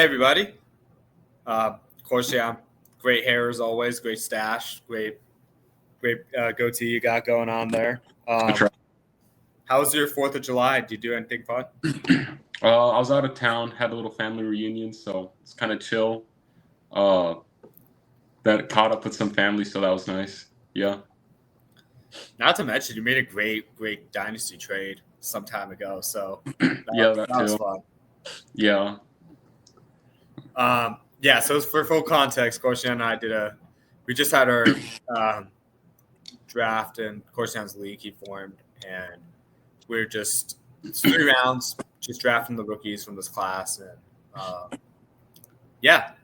Hey everybody, Corstian, great hair as always, great stash, great goatee you got going on there. How was your 4th of July? Did you do anything fun? I was out of town, had a little family reunion, so it's kind of chill. That caught up with some family, so that was nice. Yeah. Not to mention, you made a great dynasty trade some time ago, so that was too. fun. Yeah. So for full context, Corstian and I we just had our draft in Corstian's league he formed, and it's 3 rounds, just drafting the rookies from this class. And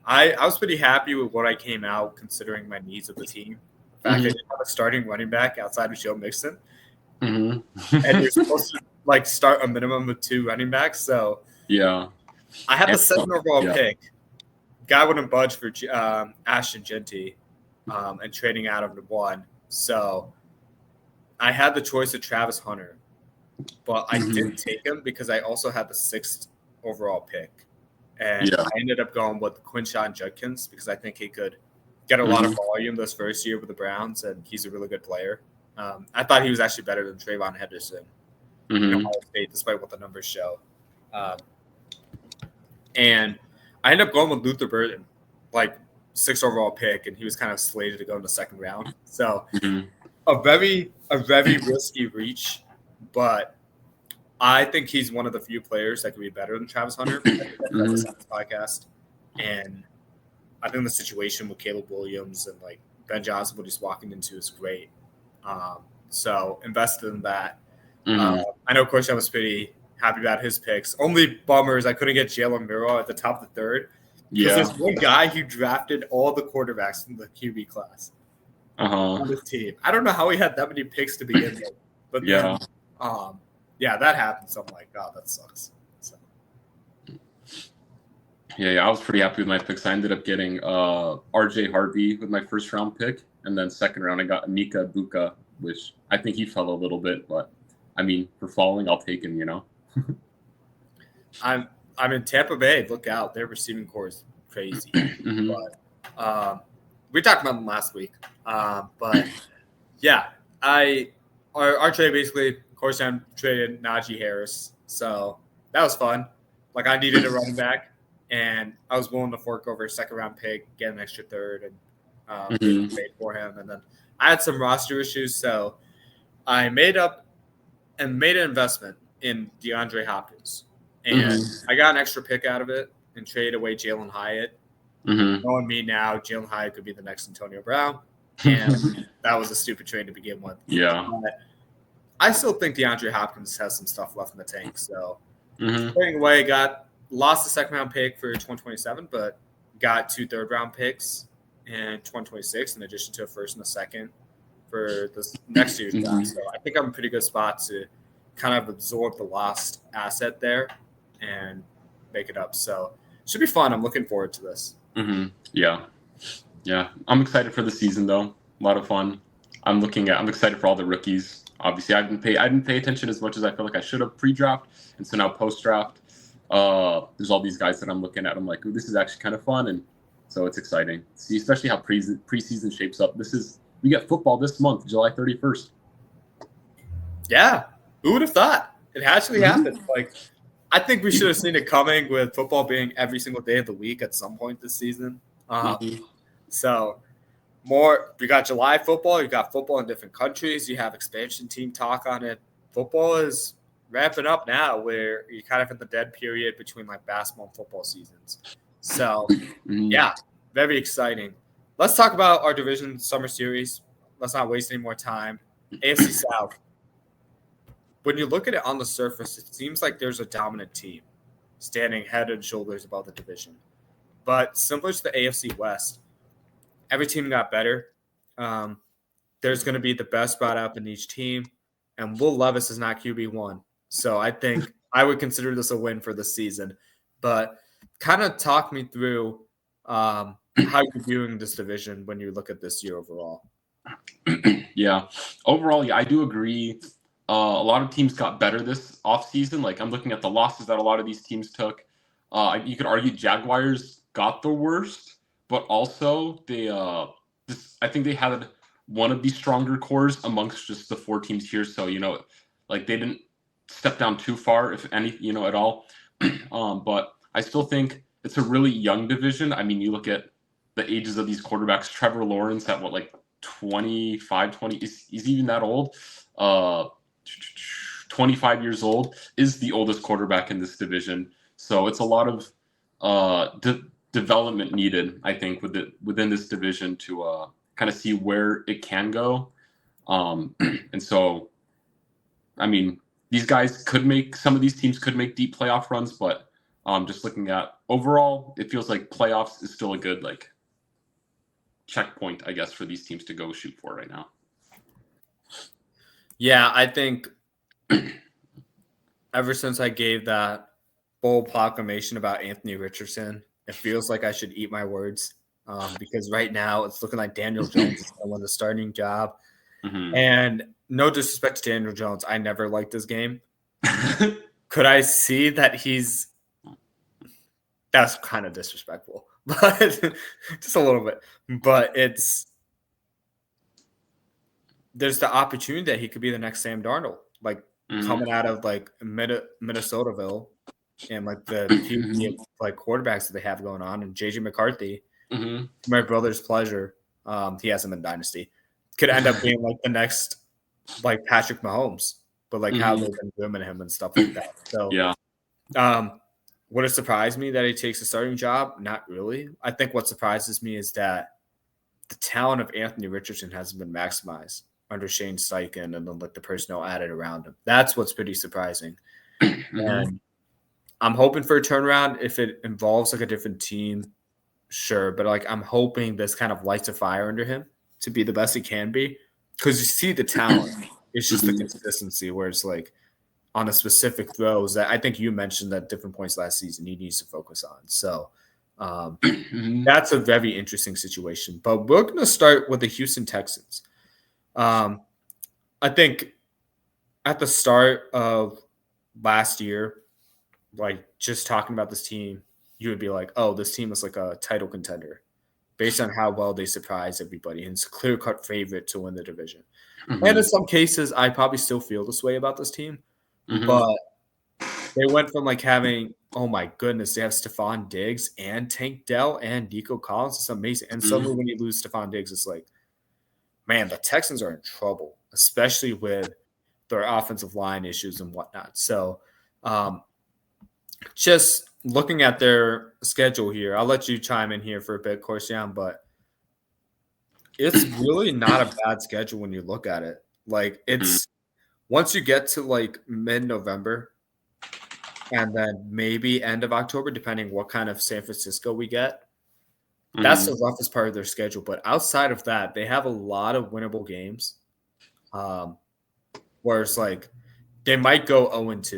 I was pretty happy with what I came out considering my needs of the team. In fact, I didn't have a starting running back outside of Joe Mixon. And you're supposed to start a minimum of 2 running backs. So yeah, I had the 7th overall pick. Guy wouldn't budge for Ashton Genty and trading out of the 1. So I had the choice of Travis Hunter, but I didn't take him because I also had the 6th overall pick. And I ended up going with Quinshon Judkins because I think he could get a lot of volume this first year with the Browns, and he's a really good player. I thought he was actually better than Trayvon Henderson in Ohio State, despite what the numbers show. And I ended up going with Luther Burden, 6th overall pick, and he was kind of slated to go in the 2nd round. So a very risky reach, but I think he's one of the few players that could be better than Travis Hunter. That's this podcast. And I think the situation with Caleb Williams and Ben Johnson, what he's walking into, is great. So invested in that. I know Corstian was pretty happy about his picks. Only bummer is I couldn't get Jalen Miro at the top of the 3rd. Because there's one guy who drafted all the quarterbacks from the QB class on his team. I don't know how he had that many picks to begin with. But then, that happened. So I'm like, oh, that sucks. So. Yeah, I was pretty happy with my picks. I ended up getting RJ Harvey with my 1st round pick, and then 2nd round I got Anika Buka, which I think he fell a little bit, but I mean, for falling, I'll take him. I'm in Tampa Bay. Look out, their receiving core is crazy. But we talked about them last week. But yeah, our trade basically. Corstian traded Najee Harris, so that was fun. I needed a running back, and I was willing to fork over a 2nd round pick, get an extra 3rd, and trade for him. And then I had some roster issues, so I made an investment in DeAndre Hopkins, and I got an extra pick out of it and traded away Jalen Hyatt. Knowing me now, Jalen Hyatt could be the next Antonio Brown, and that was a stupid trade to begin with. Yeah. But I still think DeAndre Hopkins has some stuff left in the tank. So trading away, lost the 2nd round pick for 2027, but got 2 3rd round picks in 2026, in addition to a 1st and a 2nd for this next year's draft. So I think I'm in a pretty good spot to kind of absorb the lost asset there and make it up. So it should be fun. I'm looking forward to this. Yeah. I'm excited for the season though. A lot of fun. I'm excited for all the rookies. Obviously, I didn't pay attention as much as I feel like I should have pre-draft, and so now post-draft, there's all these guys that I'm looking at. I'm like, ooh, this is actually kind of fun, and so it's exciting. See, especially how preseason shapes up. We get football this month, July 31st. Yeah, who would have thought it actually happened? I think we should have seen it coming with football being every single day of the week at some point this season. So. You got July football, you got football in different countries, you have expansion team talk on it. Football is ramping up now where you're kind of in the dead period between basketball and football seasons. So, very exciting. Let's talk about our division summer series. Let's not waste any more time. AFC South. When you look at it on the surface, it seems like there's a dominant team standing head and shoulders above the division. But similar to the AFC West, every team got better. There's going to be the best brought up in each team. And Will Levis is not QB1. So I think I would consider this a win for this season. But kind of talk me through how you're viewing this division when you look at this year overall. Overall, I do agree. A lot of teams got better this offseason. I'm looking at the losses that a lot of these teams took. You could argue Jaguars got the worst, but also I think they had one of the stronger cores amongst just the 4 teams here. So, like they didn't step down too far, if any, at all. But I still think it's a really young division. I mean, you look at the ages of these quarterbacks. Trevor Lawrence at 25, 20, he's even that old. 25 years old, is the oldest quarterback in this division. So it's a lot of development needed, I think, within this division to kind of see where it can go. And so, I mean, some of these teams could make deep playoff runs, but just looking at overall, it feels like playoffs is still a good checkpoint, I guess, for these teams to go shoot for right now. Yeah, I think ever since I gave that bold proclamation about Anthony Richardson, it feels like I should eat my words because right now it's looking like Daniel Jones is going to win the starting job. Mm-hmm. And no disrespect to Daniel Jones, I never liked this game. Could I see that that's kind of disrespectful, but just a little bit. But there's the opportunity that he could be the next Sam Darnold, coming out of Minnesotaville and the quarterbacks that they have going on, and JJ McCarthy, my brother's pleasure. He has him in Dynasty. Could end up being the next Patrick Mahomes, but how they've been grooming him and stuff like that. So yeah. Would it surprise me that he takes a starting job? Not really. I think what surprises me is that the talent of Anthony Richardson hasn't been maximized under Shane Steichen and then the personnel added around him. That's what's pretty surprising. And I'm hoping for a turnaround. If it involves a different team, sure. But I'm hoping this kind of lights a fire under him to be the best he can be. Because you see the talent. It's just the consistency where it's on a specific throws that I think you mentioned at different points last season he needs to focus on. So that's a very interesting situation. But we're going to start with the Houston Texans. I think at the start of last year, just talking about this team, you would be like, oh, this team is a title contender based on how well they surprised everybody. And it's a clear-cut favorite to win the division. And in some cases, I probably still feel this way about this team. But they went from having, oh my goodness, they have Stephon Diggs and Tank Dell and Nico Collins. It's amazing. And suddenly when you lose Stephon Diggs, it's man, the Texans are in trouble, especially with their offensive line issues and whatnot. So just looking at their schedule here, I'll let you chime in here for a bit, Corstian, but it's really not a bad schedule when you look at it. It's once you get to mid-November and then maybe end of October, depending what kind of San Francisco we get, that's the roughest part of their schedule. But outside of that, they have a lot of winnable games. Where it's they might go 0-2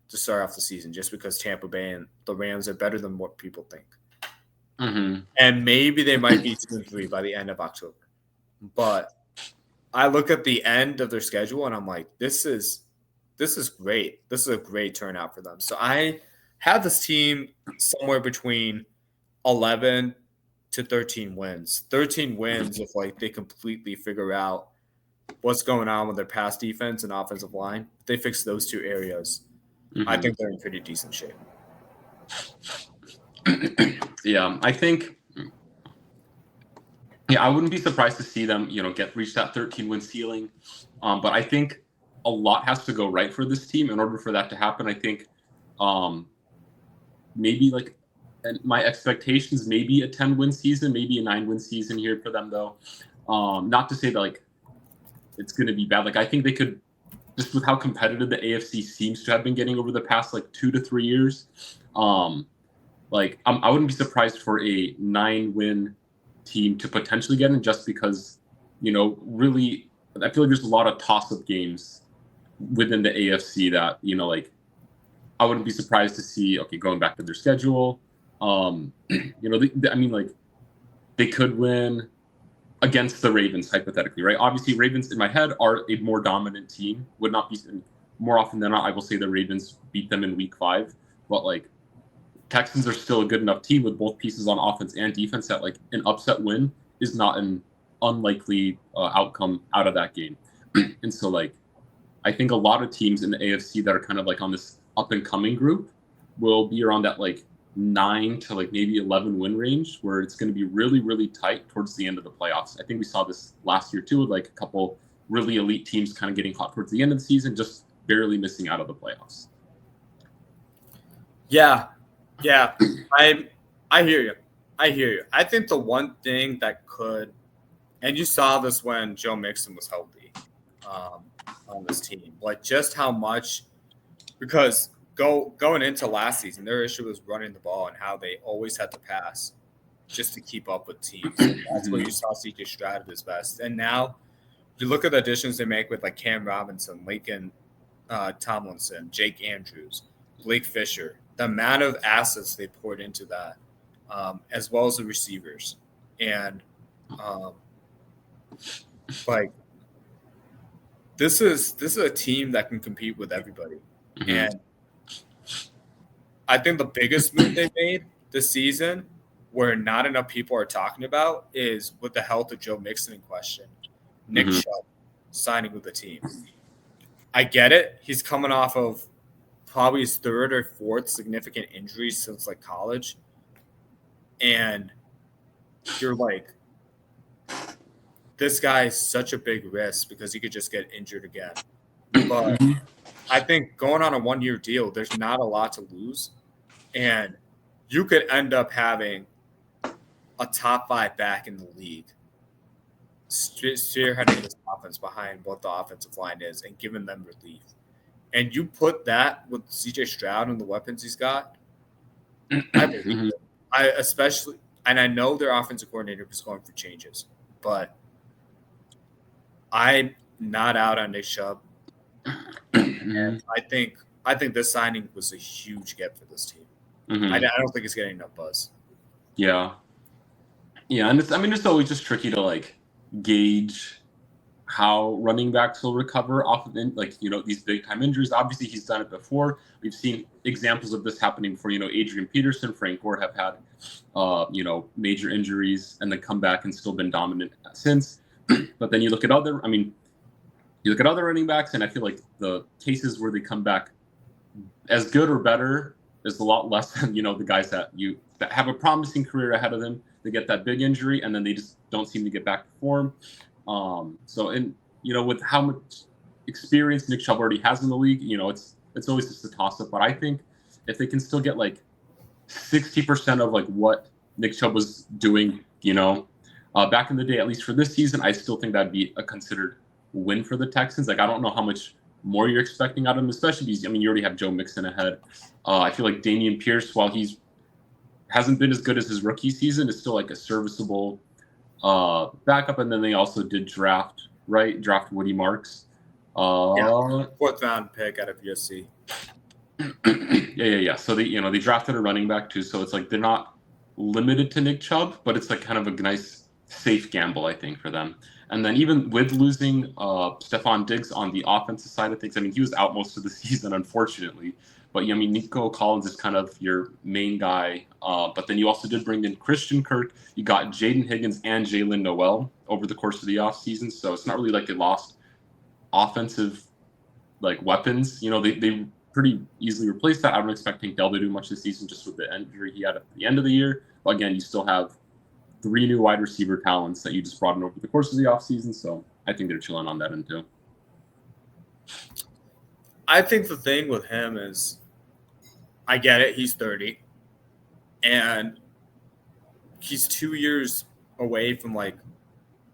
to start off the season just because Tampa Bay and the Rams are better than what people think. And maybe they might be 2-3 by the end of October. But I look at the end of their schedule and I'm this is great. This is a great turnout for them. So I have this team somewhere between 11 to 13 wins. 13 wins if they completely figure out what's going on with their pass defense and offensive line. If they fix those two areas, I think they're in pretty decent shape. Yeah, I think I wouldn't be surprised to see them, reach that 13-win ceiling. But I think a lot has to go right for this team in order for that to happen. I think maybe my expectations, maybe a 10-win season, maybe a 9-win season here for them, though. Not to say that it's going to be bad. I think they could, just with how competitive the AFC seems to have been getting over the past 2 to 3 years. I wouldn't be surprised for a 9-win team to potentially get in, just because, really, I feel there's a lot of toss-up games within the AFC that, I wouldn't be surprised to see, going back to their schedule, they could win against the Ravens, hypothetically, right? Obviously, Ravens, in my head, are a more dominant team. Would not be, more often than not, I will say the Ravens beat them in week 5. But, Texans are still a good enough team with both pieces on offense and defense that like an upset win is not an unlikely outcome out of that game. And so like I think a lot of teams in the AFC that are kind of like on this up and coming group will be around that like 9 to like maybe 11 win range, where it's going to be really, really tight towards the end of the playoffs. I think we saw this last year too, with like a couple really elite teams kind of getting hot towards the end of the season, just barely missing out of the playoffs. Yeah. I hear you. I think the one thing that could, and you saw this when Joe Mixon was healthy on this team, like just how much, because going into last season, their issue was running the ball and how they always had to pass just to keep up with teams. That's where you saw C.J. Stroud at his best. And now you look at the additions they make with like Cam Robinson, Laken Tomlinson, Jake Andrews, Blake Fisher, the amount of assets they poured into that, as well as the receivers. And like this is a team that can compete with everybody. Mm-hmm. And I think the biggest move they made this season, where not enough people are talking about, is with the health of Joe Mixon in question. Nick Chubb signing with the team. I get it. He's coming off of probably his third or fourth significant injury since like college. And you're like, this guy is such a big risk because he could just get injured again. But I think going on a 1-year deal, there's not a lot to lose. And you could end up having a top 5 back in the league, spearheading this offense behind what the offensive line is and giving them relief. And you put that with C.J. Stroud and the weapons he's got, I believe it. I know their offensive coordinator was going for changes, but I'm not out on Nick Chubb. And I think this signing was a huge get for this team. I don't think it's getting enough buzz. Yeah, and it's always just tricky to like gauge how running backs will recover off of these big time injuries. Obviously, he's done it before. We've seen examples of this happening before. Adrian Peterson, Frank Gore have had major injuries and then come back and still been dominant since. But then you look at other running backs, and I feel like the cases where they come back as good or better is a lot less than the guys that have a promising career ahead of them. They get that big injury and then they just don't seem to get back to form. With how much experience Nick Chubb already has in the league, it's always just a toss up. But I think if they can still get like 60% of like what Nick Chubb was doing, back in the day, at least for this season, I still think that'd be a considered win for the Texans. Like, I don't know how much more you're expecting out of him, especially because, you already have Joe Mixon ahead. I feel like Dameon Pierce, while hasn't been as good as his rookie season, is still like a serviceable backup. And then they also did draft Woody Marks. 4th round pick out of USC. Yeah. So they drafted a running back too. So it's like they're not limited to Nick Chubb, but it's like kind of a nice safe gamble, I think, for them. And then even with losing Stephon Diggs on the offensive side of things, he was out most of the season, unfortunately. But Nico Collins is kind of your main guy. But then you also did bring in Christian Kirk. You got Jaden Higgins and Jalen Noel over the course of the offseason. So it's not really like they lost offensive weapons. They pretty easily replaced that. I don't expect Tank Dell to do much this season just with the injury he had at the end of the year. But again, you still have 3 new wide receiver talents that you just brought in over the course of the offseason. So I think they're chilling on that end too. I think the thing with him is, I get it. He's 30 and he's 2 years away from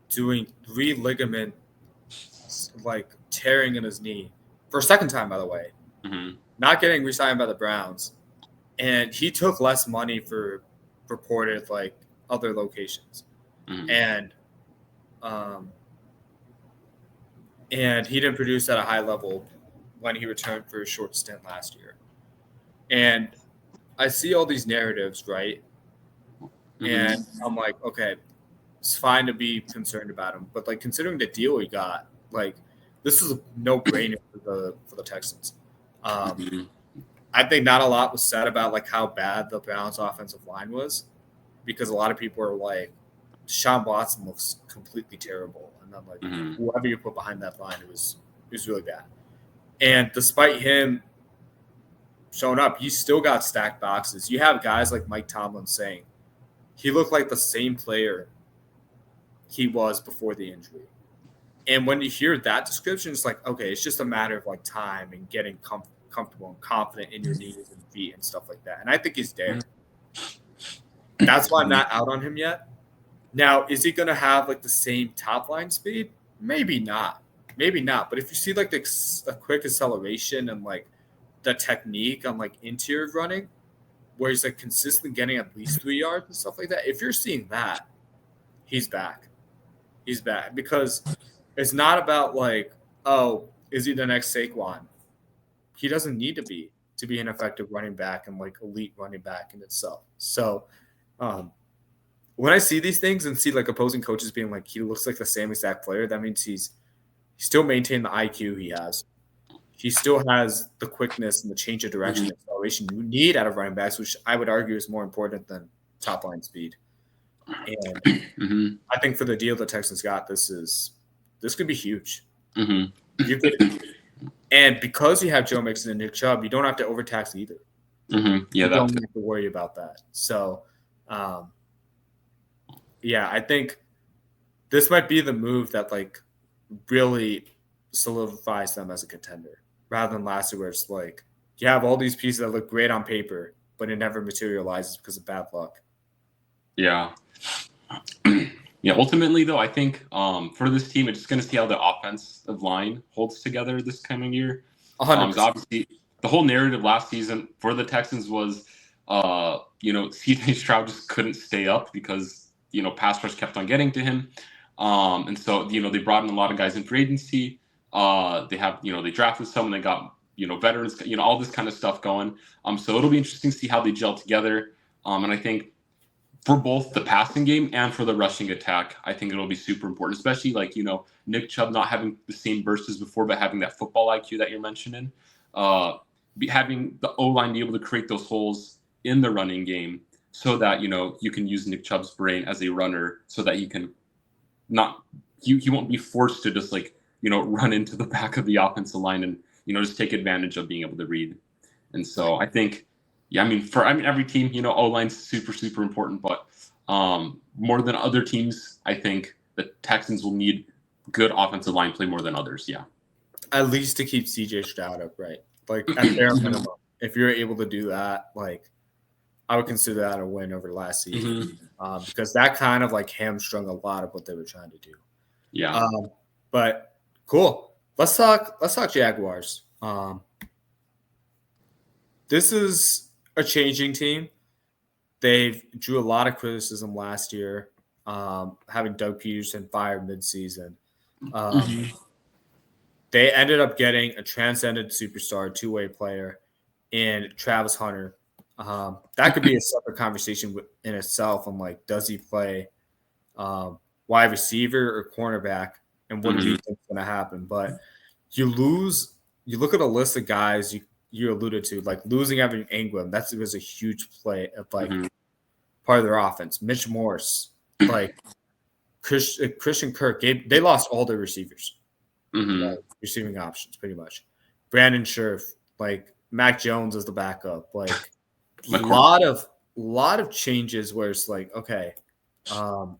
doing 3 ligament tearing in his knee for a second time, by the way. Not getting re-signed by the Browns. And he took less money for reported other locations. And he didn't produce at a high level when he returned for a short stint last year. And I see all these narratives, right? And I'm like, okay, it's fine to be concerned about him. But considering the deal he got, this is a no-brainer for the Texans. I think not a lot was said about like how bad the Browns' offensive line was, because a lot of people are like, Deshaun Watson looks completely terrible, and then like whoever you put behind that line, it was really bad. And despite him showing up, you still got stacked boxes. You have guys like Mike Tomlin saying he looked like the same player he was before the injury. And when you hear that description, it's like, okay, it's just a matter of like time and getting comfortable and confident in your knees and feet and stuff like that. And I think he's there. That's why I'm not out on him yet. Now, is he going to have like the same top line speed? Maybe not. But if you see like a quick acceleration and like the technique on like interior running, where he's like consistently getting at least 3 yards and stuff like that, if you're seeing that, he's back. He's back, because it's not about like, oh, is he the next Saquon? He doesn't need to be an effective running back and like elite running back in itself. So when I see these things and see like opposing coaches being like, he looks like the same exact player, that means he's still maintained the IQ he has. He still has the quickness and the change of direction and acceleration you need out of running backs, which I would argue is more important than top line speed. And I think for the deal the Texans got, this could be huge. And because you have Joe Mixon and Nick Chubb, you don't have to overtax either. Yeah, you don't have to worry about that. So, I think this might be the move that like really solidifies them as a contender, rather than last year where it's like you have all these pieces that look great on paper, but it never materializes because of bad luck. Yeah. Yeah, ultimately, though, I think for this team, it's just going to see how the offensive line holds together this coming year. Obviously, the whole narrative last season for the Texans was, C.J. Stroud just couldn't stay up because, pass rush kept on getting to him. And so, they brought in a lot of guys in free agency. They drafted someone, they got, veterans, all this kind of stuff going. So it'll be interesting to see how they gel together. And I think for both the passing game and for the rushing attack, I think it'll be super important, especially like, Nick Chubb not having the same bursts as before, but having that football IQ that you're mentioning, having the O-line be able to create those holes in the running game so that, you can use Nick Chubb's brain as a runner so that you can he won't be forced to just like, run into the back of the offensive line and, just take advantage of being able to read. And so I think, every team, O-line's super, super important, but more than other teams, I think the Texans will need good offensive line play more than others. Yeah. At least to keep CJ Stroud upright. Like at bare minimum, if you're able to do that, like I would consider that a win over last season, because that kind of like hamstrung a lot of what they were trying to do. Yeah. But cool. Let's talk Jaguars. This is a changing team. They drew a lot of criticism last year, having Doug Peterson fired midseason. They ended up getting a transcendent superstar, two-way player, in Travis Hunter. That could be a separate conversation in itself on like, does he play wide receiver or cornerback, and what do you think is going to happen? But you look at a list of guys you alluded to, like losing Evan Ingram. That was a huge play of like part of their offense. Mitch Morse, like Christian Kirk, they lost all their receivers, like, receiving options pretty much. Brandon Scherf, like Mac Jones as the backup, like a lot of changes where it's like, okay, how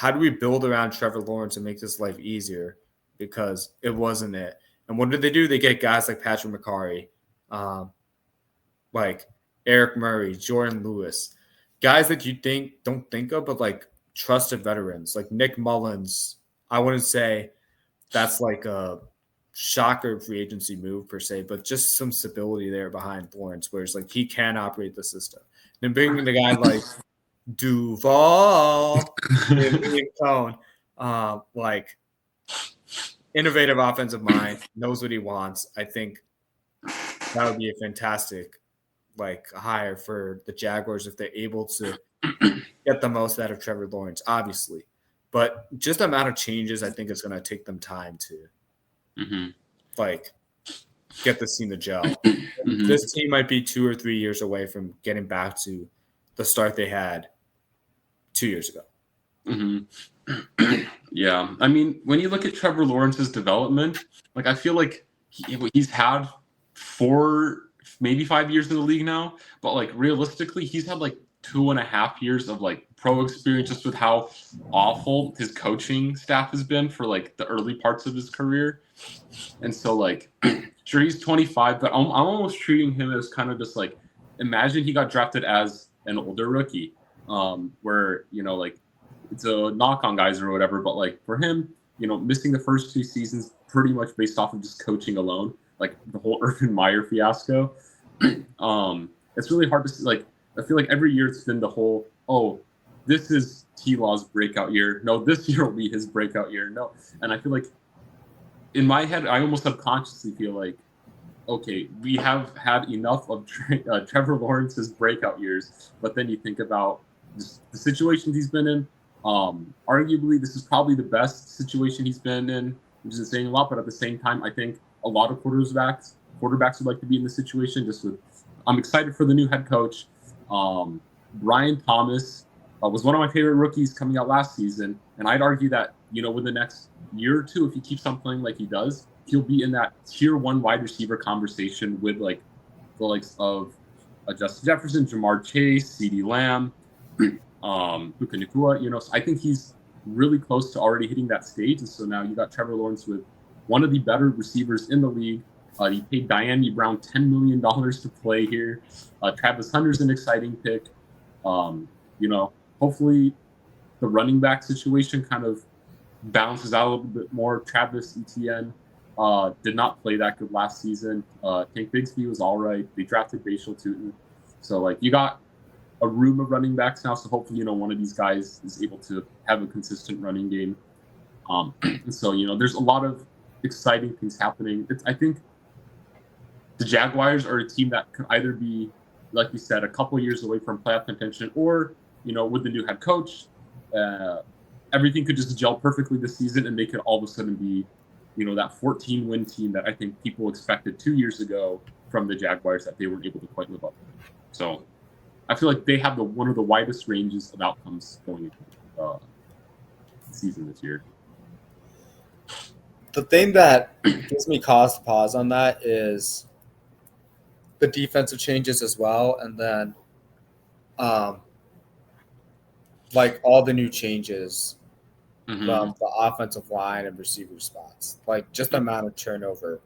do we build around Trevor Lawrence and make this life easier? Because it wasn't it. And what did they do? They get guys like Patrick McCarry, like Eric Murray, Jordan Lewis, guys that you don't think of, but like trusted veterans, like Nick Mullins. I wouldn't say that's like a shocker free agency move per se, but just some stability there behind Lawrence, where it's like he can operate the system. Then bringing the guy like Duval, Cone, like innovative offensive mind, knows what he wants. I think that would be a fantastic like hire for the Jaguars if they're able to get the most out of Trevor Lawrence, obviously. But just the amount of changes, I think it's going to take them time to like get this team to gel. Mm-hmm. This team might be 2 or 3 years away from getting back to the start they had 2 years ago. Mm-hmm. Yeah. I mean, when you look at Trevor Lawrence's development, like I feel like he's had 4, maybe 5 years in the league now, but like realistically, he's had like 2.5 years of like pro experience just with how awful his coaching staff has been for like the early parts of his career. And so like, sure, he's 25, but I'm almost treating him as kind of just like, imagine he got drafted as an older rookie, where, you know, like it's a knock on guys or whatever, but like for him, you know, missing the first 2 seasons pretty much based off of just coaching alone, like the whole Urban Meyer fiasco. It's really hard to see, like, I feel like every year it's been the whole, oh, this is T-Law's breakout year. No, this year will be his breakout year. No. And I feel like in my head, I almost subconsciously feel like, okay, we have had enough of Trevor Lawrence's breakout years. But then you think about the situations he's been in. Arguably, this is probably the best situation he's been in, which is saying a lot. But at the same time, I think a lot of quarterbacks would like to be in this situation. I'm excited for the new head coach. Brian Thomas was one of my favorite rookies coming out last season, and I'd argue that, you know, within the next year or two, if he keeps on playing like he does, he'll be in that tier 1 wide receiver conversation with like the likes of Justin Jefferson, Jamar Chase, CeeDee Lamb, Puka Nacua. You know, so I think he's really close to already hitting that stage. And so now you got Trevor Lawrence with one of the better receivers in the league. He paid Diane Brown $10 million to play here. Travis Hunter's an exciting pick. You know, hopefully the running back situation kind of balances out a little bit more. Travis Etienne did not play that good last season. Tank Bigsby was all right. They drafted Bashal Tutin. So, like, you got a room of running backs now. So hopefully, you know, one of these guys is able to have a consistent running game. And so, you know, there's a lot of exciting things happening. I think the Jaguars are a team that could either be, like you said, a couple years away from playoff contention, or, you know, with the new head coach, everything could just gel perfectly this season and they could all of a sudden be, you know, that 14-win team that I think people expected 2 years ago from the Jaguars that they weren't able to quite live up to. So I feel like they have one of the widest ranges of outcomes going into the season this year. The thing that gives me cause to pause on that is the defensive changes as well, and then like all the new changes from the offensive line and receiver spots, like just the amount of turnover.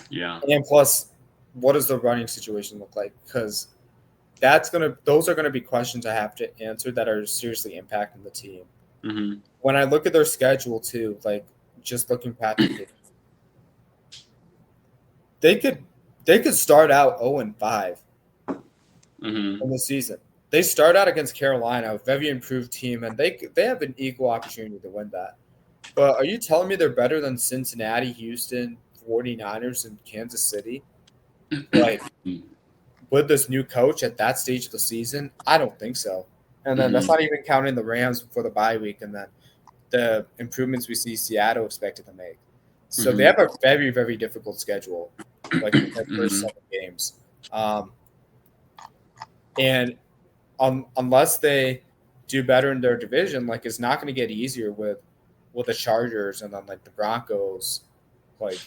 Yeah. And plus, what does the running situation look like? Because those are gonna be questions I have to answer that are seriously impacting the team. Mm-hmm. When I look at their schedule too, like just looking past the they could start out 0-5 in the season. They start out against Carolina, a very improved team, and they have an equal opportunity to win that. But are you telling me they're better than Cincinnati, Houston, 49ers, and Kansas City? Like, with this new coach at that stage of the season? I don't think so. And then that's not even counting the Rams before the bye week and then the improvements we see Seattle expected to make. So they have a very, very difficult schedule, like in their first 7 games. And unless they do better in their division, like it's not going to get easier with the Chargers and then like the Broncos, like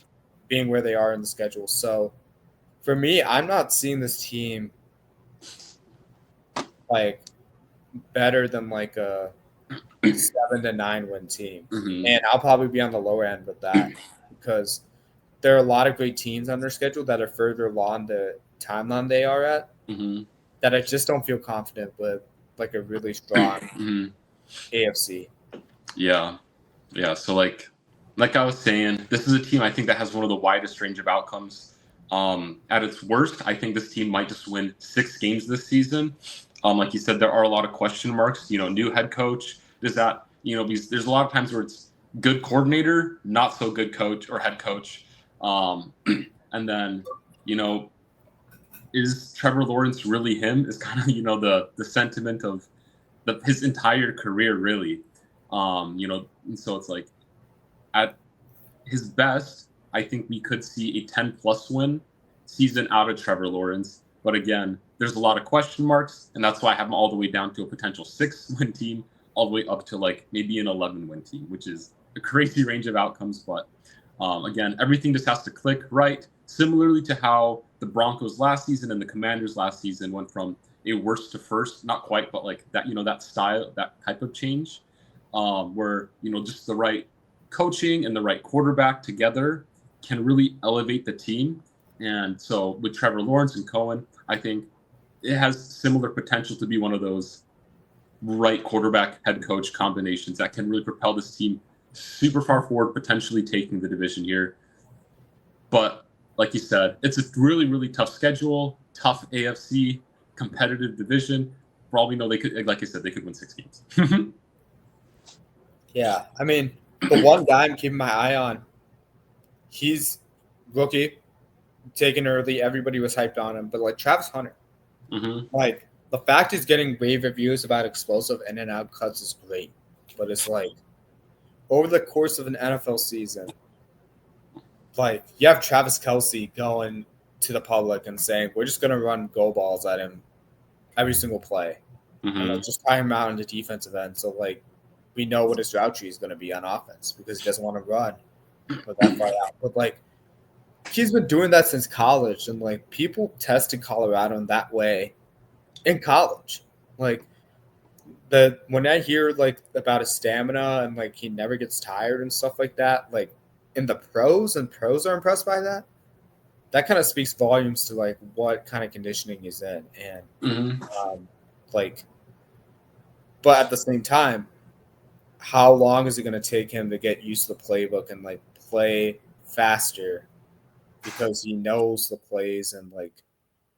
being where they are in the schedule. So for me, I'm not seeing this team like better than like a 7-9 win team. And I'll probably be on the lower end with that because there are a lot of great teams on their schedule that are further along the timeline they are at that I just don't feel confident with, like a really strong AFC. Yeah. So like I was saying, this is a team I think that has one of the widest range of outcomes. At its worst, I think this team might just win 6 games this season. Like you said, there are a lot of question marks. You know, new head coach. Does that, you know, because there's a lot of times where it's good coordinator, not so good coach or head coach. And then, you know, is Trevor Lawrence really him? Is kind of, you know, the sentiment of his entire career, really. You know, and so it's like at his best, I think we could see a 10-plus win season out of Trevor Lawrence. But again, there's a lot of question marks, and that's why I have him all the way down to a potential 6-win team, all the way up to like maybe an 11-win team, which is a crazy range of outcomes. But again, everything just has to click right. Similarly to how the Broncos last season and the Commanders last season went from a worst to first, not quite, but like that, that style, that type of change, where, just the right coaching and the right quarterback together can really elevate the team. And so with Trevor Lawrence and Cohen, I think it has similar potential to be one of those right quarterback head coach combinations that can really propel this team super far forward, potentially taking the division here. But like you said, it's a really, really tough schedule, tough AFC, competitive division. For all we know, they could, like I said, they could win 6 games. Yeah, I mean, the one guy I'm keeping my eye on, he's rookie, taken early. Everybody was hyped on him, but like Travis Hunter, like the fact he's getting rave reviews about explosive in and out cuts is great, but it's like over the course of an NFL season, like you have Travis Kelce going to the public and saying we're just gonna run go balls at him every single play, and like just tie him out in the defensive end. So like we know what his route tree is going to be on offense because he doesn't want to run with that far out. But like he's been doing that since college, and like people tested Colorado in that way in college. Like when I hear like about his stamina and like he never gets tired and stuff like that, like in the pros are impressed by that. That kind of speaks volumes to like what kind of conditioning he's in, and but at the same time, how long is it going to take him to get used to the playbook and like play faster because he knows the plays and like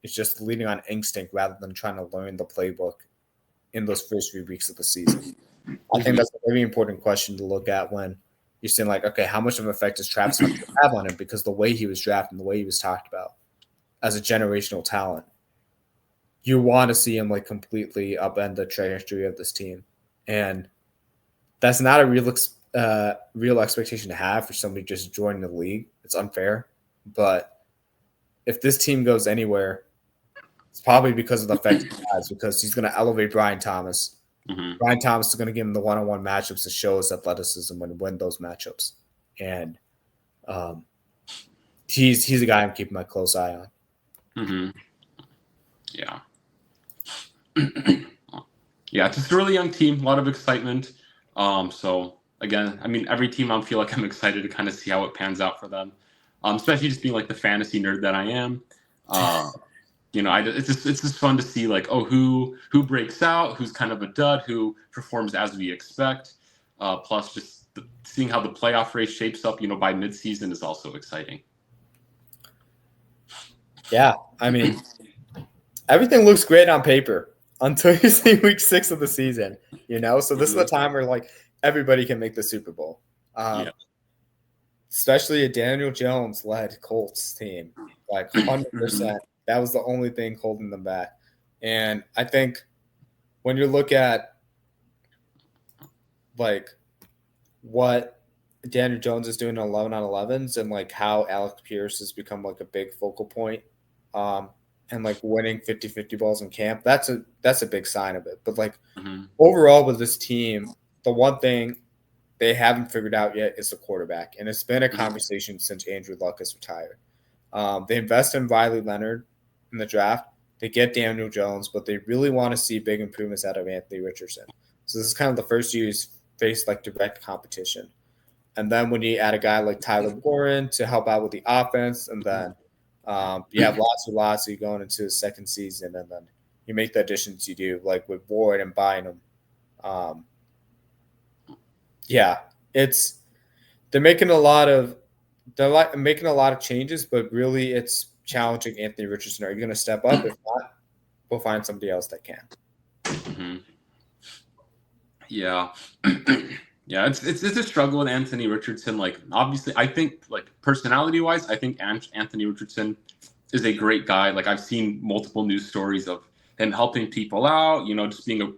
it's just leading on instinct rather than trying to learn the playbook in those first few weeks of the season? I think that's a very important question to look at when you're saying like, okay, how much of an effect does Travis Hunter have on him? Because the way he was drafted and the way he was talked about as a generational talent, you want to see him like completely upend the trajectory of this team. And that's not a real expectation to have for somebody just joining the league. It's unfair. But if this team goes anywhere, it's probably because of the effect he has, because he's going to elevate Brian Thomas. Brian Thomas is going to give him the one-on-one matchups to show his athleticism and win those matchups. And he's a guy I'm keeping my close eye on. Yeah. Yeah, it's just a really young team, a lot of excitement. So again, I mean, every team I feel like I'm excited to kind of see how it pans out for them. Especially just being like the fantasy nerd that I am. It's just fun to see like, who breaks out, who's kind of a dud, who performs as we expect. Plus just seeing how the playoff race shapes up, by midseason is also exciting. Yeah, I mean, everything looks great on paper until you see week 6 of the season, So this is the time where like everybody can make the Super Bowl. Especially a Daniel Jones-led Colts team, like 100%. That was the only thing holding them back. And I think when you look at like what Daniel Jones is doing in 11 on 11s and like how Alec Pierce has become like a big focal point, and like winning 50-50 balls in camp, that's a big sign of it. But like overall with this team, the one thing they haven't figured out yet is the quarterback. And it's been a conversation since Andrew Luck has retired. They invest in Riley Leonard in the draft. They get Daniel Jones, but they really want to see big improvements out of Anthony Richardson. So this is kind of the first year he's faced like direct competition. And then when you add a guy like Tyler Warren to help out with the offense, and then you have Latsu going into his second season, and then you make the additions you do, like with Ward and Bynum. They're making a lot of changes, but really it's challenging Anthony Richardson. Are you going to step up? If not, we'll find somebody else that can. Yeah. Yeah, it's a struggle with Anthony Richardson. Like, obviously, I think, like, personality-wise, I think Anthony Richardson is a great guy. Like, I've seen multiple news stories of him helping people out, just being,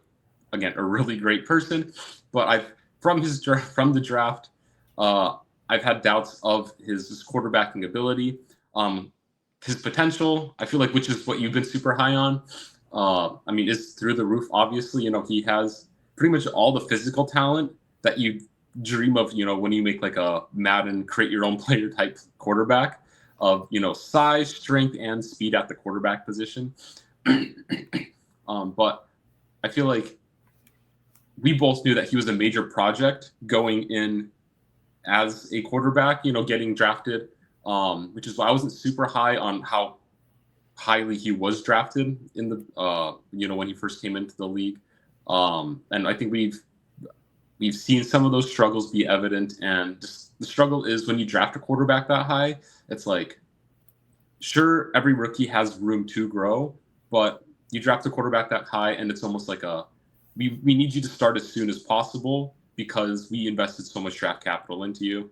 a really great person. But from the draft, I I've had doubts of his quarterbacking ability, his potential. I feel like, which is what you've been super high on. I mean, is through the roof. Obviously, he has pretty much all the physical talent that you dream of. When you make like a Madden create your own player type quarterback of size, strength, and speed at the quarterback position. But I feel like we both knew that he was a major project going in as a quarterback, getting drafted, which is why I wasn't super high on how highly he was drafted in the, when he first came into the league. And I think we've seen some of those struggles be evident. And just the struggle is when you draft a quarterback that high, it's like, sure, every rookie has room to grow, but you draft a quarterback that high and it's almost like we need you to start as soon as possible because we invested so much draft capital into you,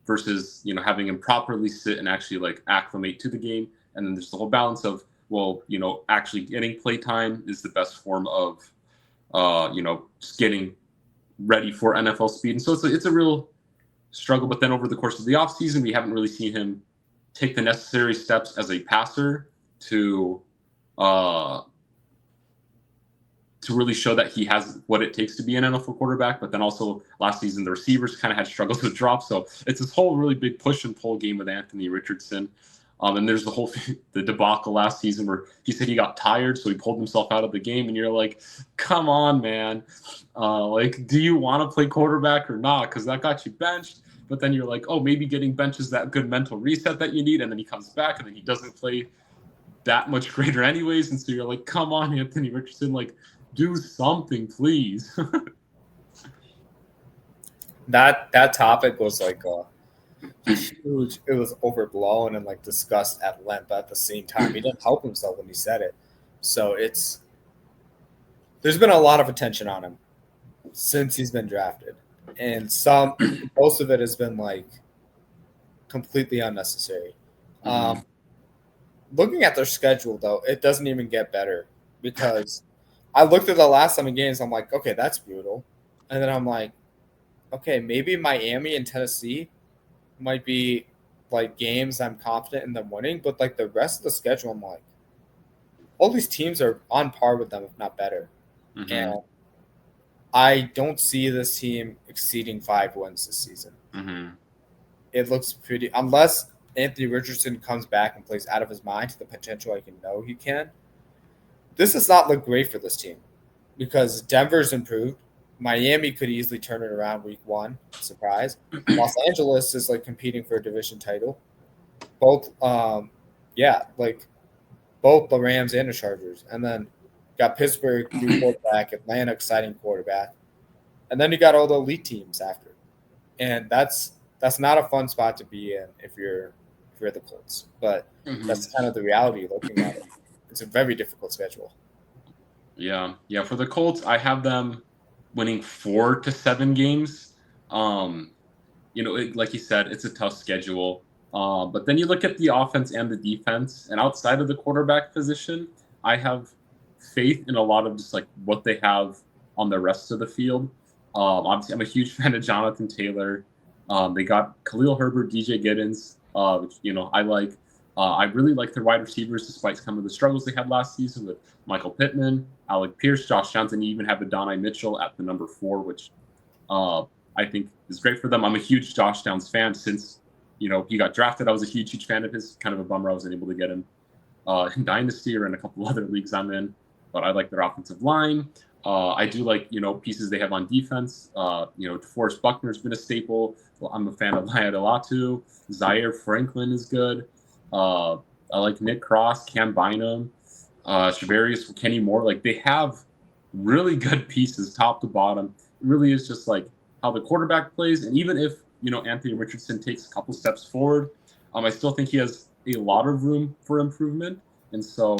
versus, having him properly sit and actually like acclimate to the game. And then there's the whole balance of, actually getting play time is the best form of, just getting ready for NFL speed. And so it's a real struggle. But then over the course of the offseason, we haven't really seen him take the necessary steps as a passer to really show that he has what it takes to be an NFL quarterback. But then also last season, the receivers kind of had struggles with drops. So it's this whole really big push and pull game with Anthony Richardson. And there's the debacle last season where he said he got tired, so he pulled himself out of the game. And you're like, come on, man. Do you want to play quarterback or not? Because that got you benched. But then you're like, oh, maybe getting benched is that good mental reset that you need. And then he comes back and then he doesn't play that much greater anyways. And so you're like, come on, Anthony Richardson, do something, please. That topic was huge. It was overblown and discussed at length. But at the same time, he didn't help himself when he said it. So there's been a lot of attention on him since he's been drafted, and most of it has been completely unnecessary. Looking at their schedule though, it doesn't even get better because I looked at the last 7 games. I'm like, okay, that's brutal, and then I'm like, okay, maybe Miami and Tennessee might be games I'm confident in them winning, but the rest of the schedule, I'm like, all these teams are on par with them, if not better. Mm-hmm. And I don't see this team exceeding 5 wins this season. Mm-hmm. It looks pretty, unless Anthony Richardson comes back and plays out of his mind to the potential I know he can. This does not look great for this team because Denver's improved. Miami could easily turn it around week 1. Surprise. Los Angeles is competing for a division title. Both the Rams and the Chargers. And then got Pittsburgh, new quarterback, Atlanta, exciting quarterback. And then you got all the elite teams after. And that's not a fun spot to be in if you're the Colts. But that's kind of the reality looking at it. It's a very difficult schedule. Yeah. Yeah. For the Colts, I have them winning 4 to 7 games. Like you said, it's a tough schedule. But then you look at the offense and the defense, and outside of the quarterback position, I have faith in a lot of just what they have on the rest of the field. Obviously, I'm a huge fan of Jonathan Taylor. They got Khalil Herbert, DJ Giddens, which I like. I really like their wide receivers, despite some of the struggles they had last season with Michael Pittman, Alec Pierce, Josh Johnson. You even have Adonai Mitchell at the number 4, which I think is great for them. I'm a huge Josh Downs fan since he got drafted. I was a huge fan of his. Kind of a bummer I wasn't able to get him in Dynasty or in a couple other leagues I'm in. But I like their offensive line. I do like pieces they have on defense. DeForest Buckner's been a staple. I'm a fan of Laiatu Latu. Zaire Franklin is good. I like Nick Cross, Cam Bynum, Shavarius, Kenny Moore. They have really good pieces top to bottom. It really is just how the quarterback plays. And even if, Anthony Richardson takes a couple steps forward, I still think he has a lot of room for improvement. And so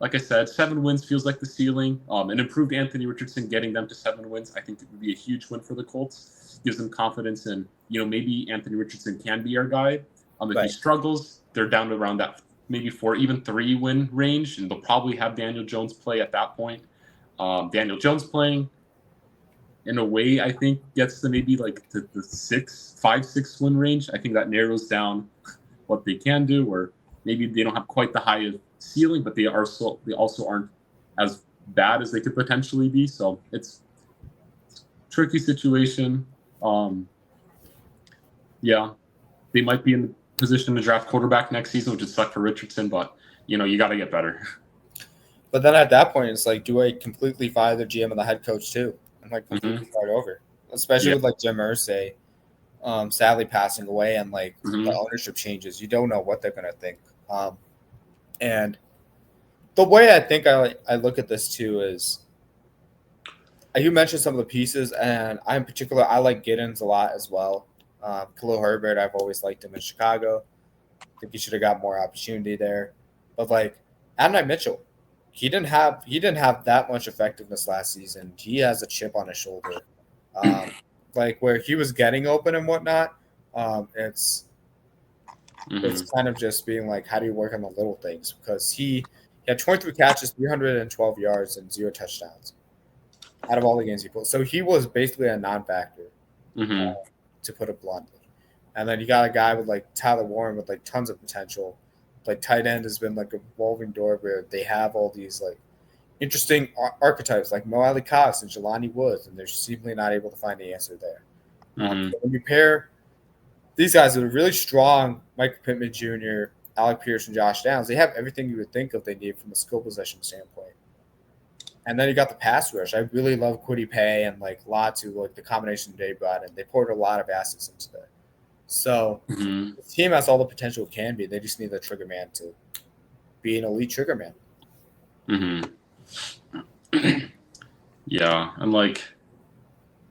like I said, 7 wins feels like the ceiling. An improved Anthony Richardson getting them to 7 wins, I think it would be a huge win for the Colts. Gives them confidence in, maybe Anthony Richardson can be our guy. If he struggles, they're down to around that maybe 4, even 3 win range, and they'll probably have Daniel Jones play at that point. Daniel Jones playing, in a way, I think gets to maybe like the 5-6 win range. I think that narrows down what they can do, or maybe they don't have quite the highest ceiling, but they also aren't as bad as they could potentially be. So it's a tricky situation. Yeah, they might be in the position to draft quarterback next season, which would suck for Richardson, but you got to get better. But then at that point, it's like, do I completely fire the GM and the head coach too? I'm like completely start over, especially with like Jim Irsay, sadly passing away, and like the ownership changes. You don't know what they're gonna think. And the way I think I look at this too is, you mentioned some of the pieces, and I in particular I like Giddens a lot as well. Khalil Herbert, I've always liked him in Chicago. I think he should have got more opportunity there. But like Adonai Mitchell, he didn't have that much effectiveness last season. He has a chip on his shoulder, like where he was getting open and whatnot. It's kind of just being like, how do you work on the little things? Because he had 23 catches, 312 yards, and 0 touchdowns out of all the games he played. So he was basically a non-factor, to put it bluntly. And then you got a guy with like Tyler Warren with like tons of potential. Like tight end has been like a revolving door where they have all these like interesting archetypes like Mo Ali Cox and Jelani Woods, and they're simply not able to find the answer there. So when you pair these guys that are really strong, Michael Pittman Jr., Alec Pierce, and Josh Downs, they have everything you would think of they need from a skill possession standpoint. And then you got the pass rush. I really love Kwity Paye and like Latu, like the combination they brought in. They poured a lot of assets into there. So the team has all the potential it can be. They just need the trigger man to be an elite trigger man. Yeah, and like,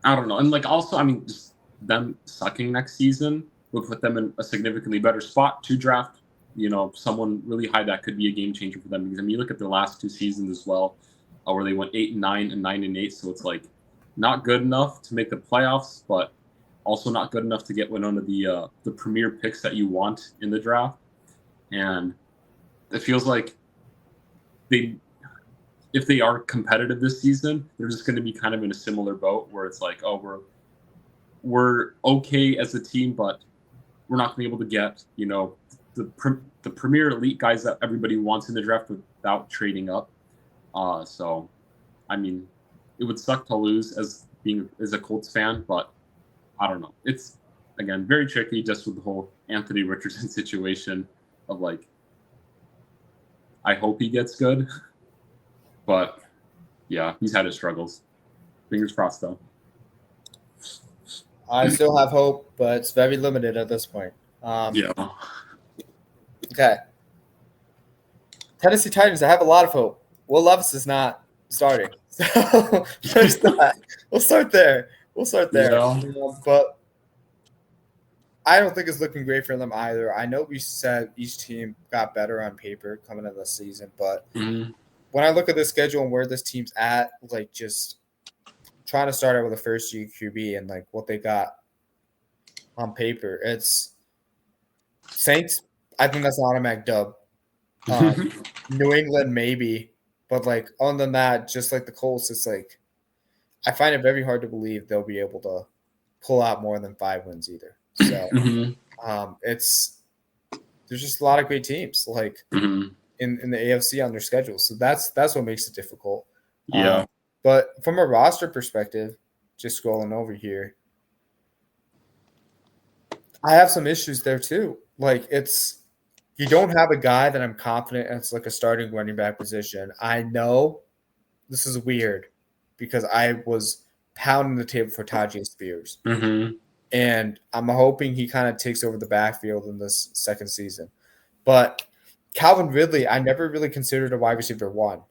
I don't know. And like also, I mean, just them sucking next season would put them in a significantly better spot to draft, someone really high that could be a game changer for them. Because I mean, you look at the last 2 seasons as well, where they went 8-9 and 9-8. So it's like not good enough to make the playoffs, but also not good enough to get one of the premier picks that you want in the draft. And it feels like if they are competitive this season, they're just going to be kind of in a similar boat where it's like, oh, we're okay as a team, but we're not going to be able to get, the premier elite guys that everybody wants in the draft without trading up. So, I mean, it would suck to lose as a Colts fan, but I don't know. It's, again, very tricky just with the whole Anthony Richardson situation of like, I hope he gets good. But, yeah, he's had his struggles. Fingers crossed, though. I still have hope, but it's very limited at this point. Yeah. Okay. Tennessee Titans, I have a lot of hope. Will Levis is not starting. So there's that. We'll start there. Yeah. But I don't think it's looking great for them either. I know we said each team got better on paper coming into the season, but when I look at the schedule and where this team's at, like just trying to start out with a first-year QB and like what they got on paper, it's Saints. I think that's an automatic dub. New England maybe, but like other than that, just like the Colts, it's like I find it very hard to believe they'll be able to pull out more than 5 wins either. So there's just a lot of great teams like in the AFC on their schedule. So that's what makes it difficult. Yeah. But from a roster perspective, just scrolling over here, I have some issues there too. Like you don't have a guy that I'm confident it's like a starting running back position. I know this is weird because I was pounding the table for Tajay Spears. And I'm hoping he kind of takes over the backfield in this second season. But Calvin Ridley, I never really considered a wide receiver 1.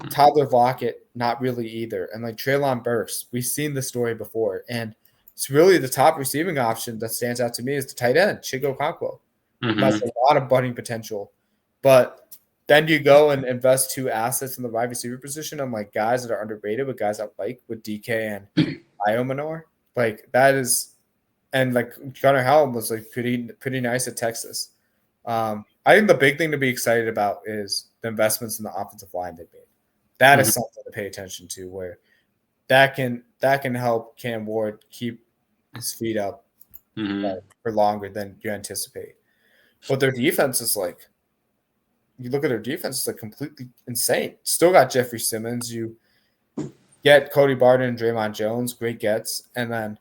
Tyler Lockett, not really either. And like Treylon Burks, we've seen the story before. And it's really the top receiving option that stands out to me is the tight end, Chigo Okonkwo. That's a lot of budding potential. But then you go and invest 2 assets in the wide receiver position on like guys that are underrated, but guys I like with DK and Iomanor. Like that is, and like Gunnar Helm was like pretty nice at Texas. I think the big thing to be excited about is the investments in the offensive line they made. That is something to pay attention to, where that can help Cam Ward keep his feet up for longer than you anticipate. But their defense is like, you look at their defense, it's like completely insane. Still got Jeffrey Simmons. You get Cody Barton and Draymond Jones, great gets, and then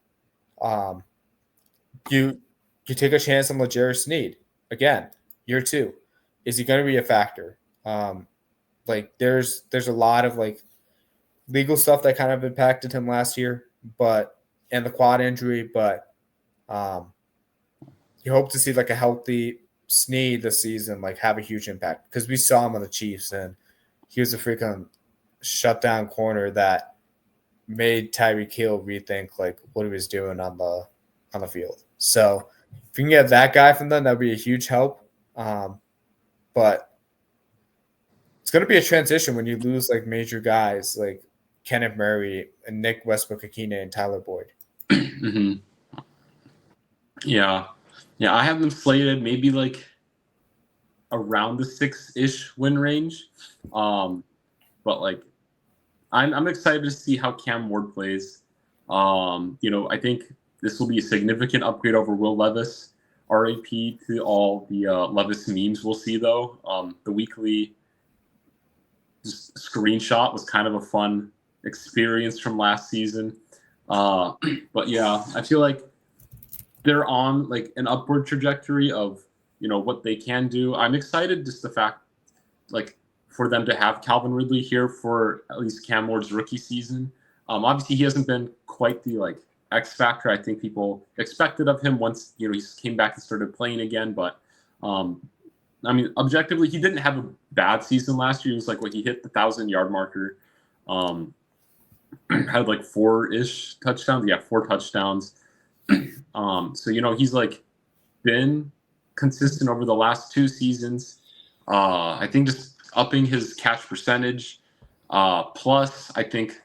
you take a chance on L'Jarius Sneed again, year 2. Is he going to be a factor? Like there's a lot of like legal stuff that kind of impacted him last year, and the quad injury, but you hope to see like a healthy Sneed this season, like have a huge impact, because we saw him on the Chiefs and he was a freaking shutdown corner that made Tyreek Hill rethink like what he was doing on the field. So if you can get that guy from them, that'd be a huge help. But it's going to be a transition when you lose like major guys like Kenneth Murray and Nick Westbrook-Akine and Tyler Boyd. Yeah, I have them slated maybe like around the 6-ish win range. But like I'm excited to see how Cam Ward plays. I think this will be a significant upgrade over Will Levis. RAP to all the Levis memes we'll see, though. The weekly screenshot was kind of a fun experience from last season. But yeah, I feel like they're on like an upward trajectory of, what they can do. I'm excited just the fact like for them to have Calvin Ridley here for at least Cam Ward's rookie season. Obviously he hasn't been quite the like X factor I think people expected of him once, he came back and started playing again. But objectively, he didn't have a bad season last year. It was like he hit the 1,000-yard marker. Had like 4-ish touchdowns. Yeah, 4 touchdowns. So, he's like been consistent over the last 2 seasons. I think just upping his catch percentage. Plus, I think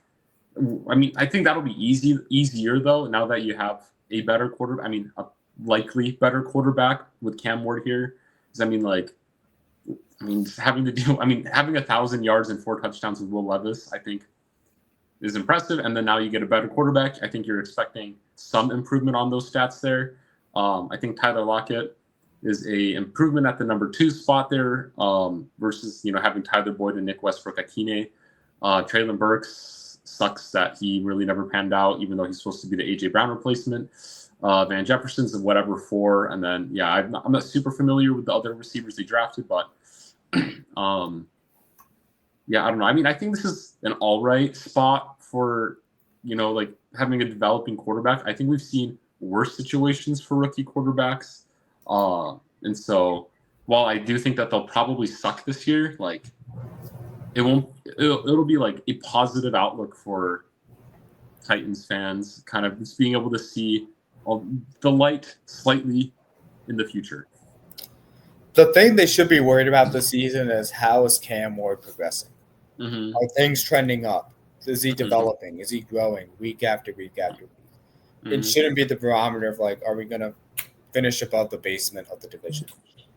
that'll be easier though, now that you have a better a likely better quarterback with Cam Ward here. Having 1,000 yards and 4 touchdowns with Will Levis, I think is impressive. And then now you get a better quarterback. I think you're expecting some improvement on those stats there. I think Tyler Lockett is a improvement at the number 2 spot there versus, having Tyler Boyd and Nick Westbrook-Akine. Traylon Burks sucks that he really never panned out, even though he's supposed to be the A.J. Brown replacement. Van Jefferson's a whatever 4. And then, yeah, I'm not super familiar with the other receivers they drafted, but yeah, I don't know. I think this is an all right spot for, having a developing quarterback. I think we've seen worse situations for rookie quarterbacks. And so while I do think that they'll probably suck this year, like it'll be like a positive outlook for Titans fans, kind of just being able to see the light slightly in the future. The thing they should be worried about this season is how is Cam Ward progressing? Are things trending up? Is he developing? Is he growing week after week after week? It shouldn't be the barometer of like, are we going to finish above the basement of the division?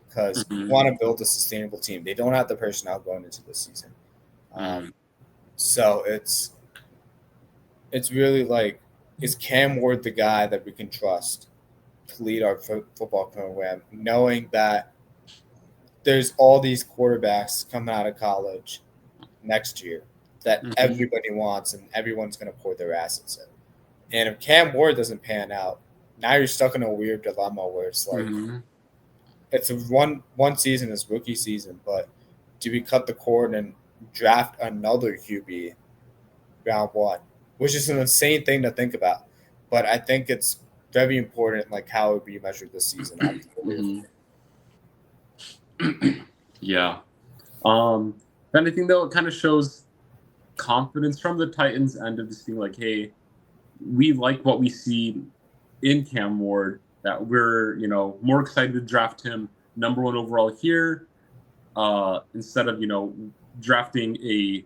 Because we want to build a sustainable team. They don't have the personnel going into this season. So it's really like, is Cam Ward the guy that we can trust to lead our football program, knowing that there's all these quarterbacks coming out of college next year that everybody wants and everyone's going to pour their assets in. And if Cam Ward doesn't pan out, now you're stuck in a weird dilemma where it's like it's a one season, is rookie season, but do we cut the cord and draft another QB round 1, which is an insane thing to think about. But I think it's very important, like how it would be measured this season. Yeah. If anything, though, it kind of shows confidence from the Titans end of just being like, hey, we like what we see in Cam Ward, that we're, more excited to draft him number 1 overall here instead of, drafting a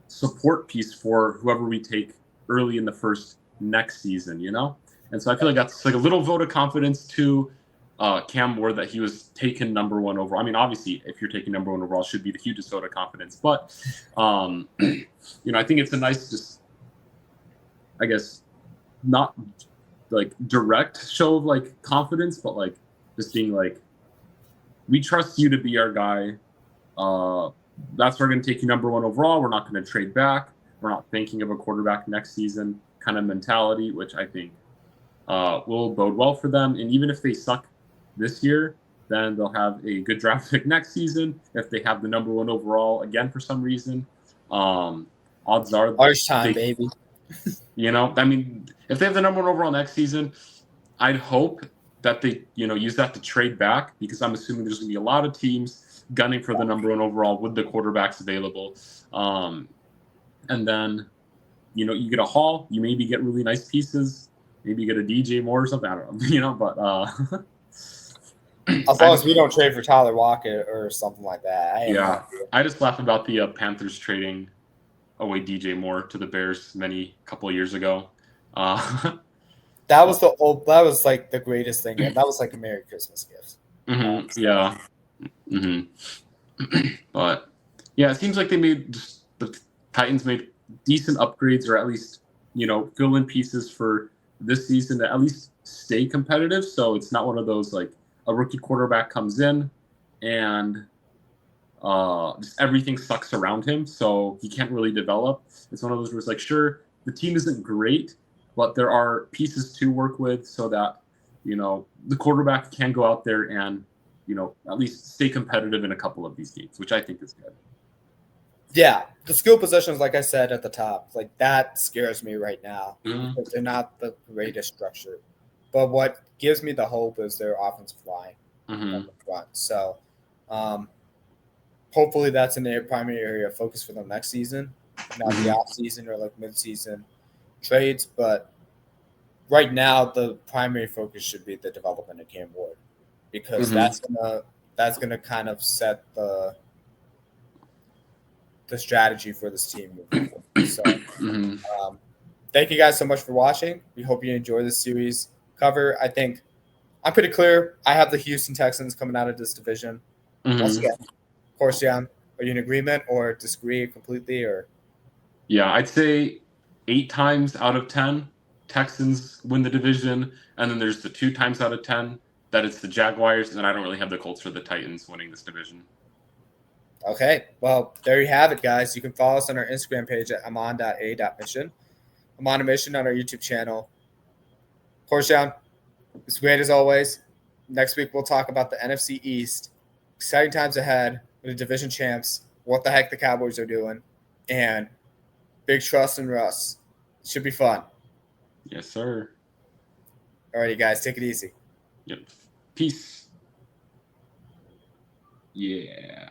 support piece for whoever we take early in the first next season, And so I feel like that's like a little vote of confidence to Cam Ward that he was taken number 1 overall. Obviously, if you're taking number 1 overall, it should be the hugest vote of confidence. But, I think it's a nice just I guess, not like direct show of like confidence, but like just being like, we trust you to be our guy. That's why we're going to take you number 1 overall. We're not going to trade back. We're not thinking of a quarterback next season kind of mentality, which I think will bode well for them. And even if they suck this year, then they'll have a good draft pick next season. If they have the number 1 overall again for some reason, odds are Arch time, baby. You know, I mean, if they have the number 1 overall next season, I'd hope that they, use that to trade back, because I'm assuming there's going to be a lot of teams gunning for the number 1 overall with the quarterbacks available. And then, you get a haul, you maybe get really nice pieces, maybe you get a DJ Moore or something, I don't know, but as long as we don't trade for Tyler Lockett or something like that. I just laugh about the Panthers trading away DJ Moore to the Bears couple of years ago. That was like the greatest thing. That was like a Merry Christmas gift. Yeah. But yeah, it seems like the Titans made decent upgrades, or at least, fill in pieces for this season to at least stay competitive. So it's not one of those like a rookie quarterback comes in and just everything sucks around him, so he can't really develop. It's one of those where it's like, sure, the team isn't great, but there are pieces to work with so that, the quarterback can go out there and, at least stay competitive in a couple of these games, which I think is good. Yeah, the skill positions, like I said at the top, like that scares me right now. Because they're not the greatest structure. But what gives me the hope is their offensive line on the front. So hopefully that's in their primary area of focus for them next season, not the off season or like mid-season trades. But right now, the primary focus should be the development of Cam Ward, because that's gonna kind of set the strategy for this team moving forward. So, thank you guys so much for watching. We hope you enjoy this series cover. I think I'm pretty clear. I have the Houston Texans coming out of this division. Once again, Corstian, are you in agreement or disagree completely? Or yeah, I'd say 8 times out of 10 Texans win the division, and then there's the 2 times out of 10 that it's the Jaguars, and I don't really have the Colts or the Titans winning this division. Okay, well, there you have it, guys. You can follow us on our Instagram page at amon.a.mission. Amon A Mission on our YouTube channel. Corstian, it's great as always. Next week we'll talk about the NFC East. Exciting times ahead with the division champs, what the heck the Cowboys are doing, and big trust in Russ. It should be fun. Yes, sir. Alrighty, guys, take it easy. Yep. Peace. Yeah.